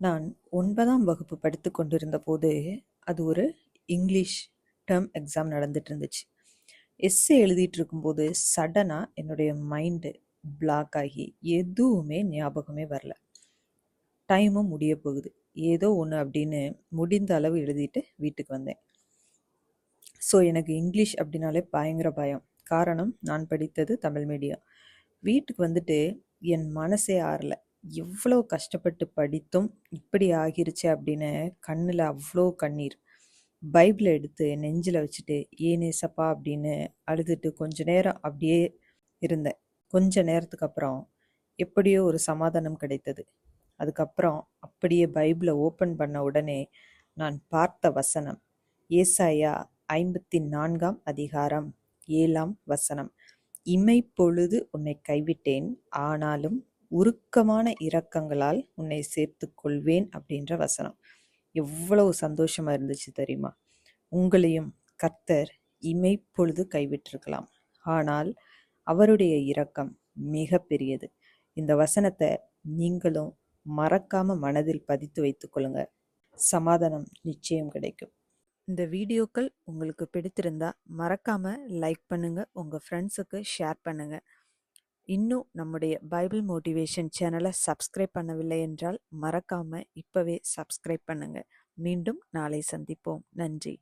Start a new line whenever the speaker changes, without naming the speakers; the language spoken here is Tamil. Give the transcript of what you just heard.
நான் 9ஆம் வகுப்பு படித்து கொண்டிருந்த போது அது ஒரு இங்கிலீஷ் டேர்ம் எக்ஸாம் நடந்துட்டு இருந்துச்சு. எஸ்ஸே எழுதிட்டு இருக்கும்போது சடனாக என்னுடைய மைண்டு பிளாக் ஆகி எதுவுமே ஞாபகமே வரல. டைமும் முடிய போகுது, ஏதோ ஒன்று அப்படின்னு முடிந்த அளவு எழுதிட்டு வீட்டுக்கு வந்தேன். ஸோ எனக்கு இங்கிலீஷ் அப்படின்னாலே பயங்கர பயம். காரணம், நான் படித்தது தமிழ் மீடியம். வீட்டுக்கு வந்துட்டு என் மனசே ஆறல. எவ்வளோ கஷ்டப்பட்டு படித்தும் இப்படி ஆகிருச்சு அப்படின்னு கண்ணில் அவ்வளோ கண்ணீர். பைபிளை எடுத்து நெஞ்சில் வச்சுட்டு ஏனேசப்பா அப்படின்னு அழுதுட்டு கொஞ்ச நேரம் அப்படியே இருந்தேன். கொஞ்ச நேரத்துக்கு அப்புறம் எப்படியோ ஒரு சமாதானம் கிடைத்தது. அதுக்கப்புறம் அப்படியே பைபிளை ஓப்பன் பண்ண உடனே நான் பார்த்த வசனம் ஏசாயா 54ஆம் அதிகாரம் 7ஆம் வசனம். இமைப்பொழுது உன்னை கைவிட்டேன், ஆனாலும் உருக்கமான இரக்கங்களால் உன்னை சேர்த்து கொள்வேன் அப்படின்ற வசனம். எவ்வளவு சந்தோஷமா இருந்துச்சு தெரியுமா? உங்களையும் கர்த்தர் இமைப்பொழுது கைவிட்டிருக்கலாம், ஆனால் அவருடைய இரக்கம் மிக பெரியது. இந்த வசனத்தை நீங்களும் மறக்காம மனதில் பதித்து வைத்துக் கொள்ளுங்க. சமாதானம் நிச்சயம் கிடைக்கும். இந்த வீடியோக்கள் உங்களுக்கு பிடித்திருந்தா மறக்காம லைக் பண்ணுங்க, உங்க ஃப்ரெண்ட்ஸுக்கு ஷேர் பண்ணுங்க. இன்னும் நம்முடைய பைபிள் மோட்டிவேஷன் சேனலை சப்ஸ்கிரைப் பண்ணவில்லை என்றால் மறக்காம இப்பவே சப்ஸ்கிரைப் பண்ணுங்க. மீண்டும் நாளை சந்திப்போம். நன்றி.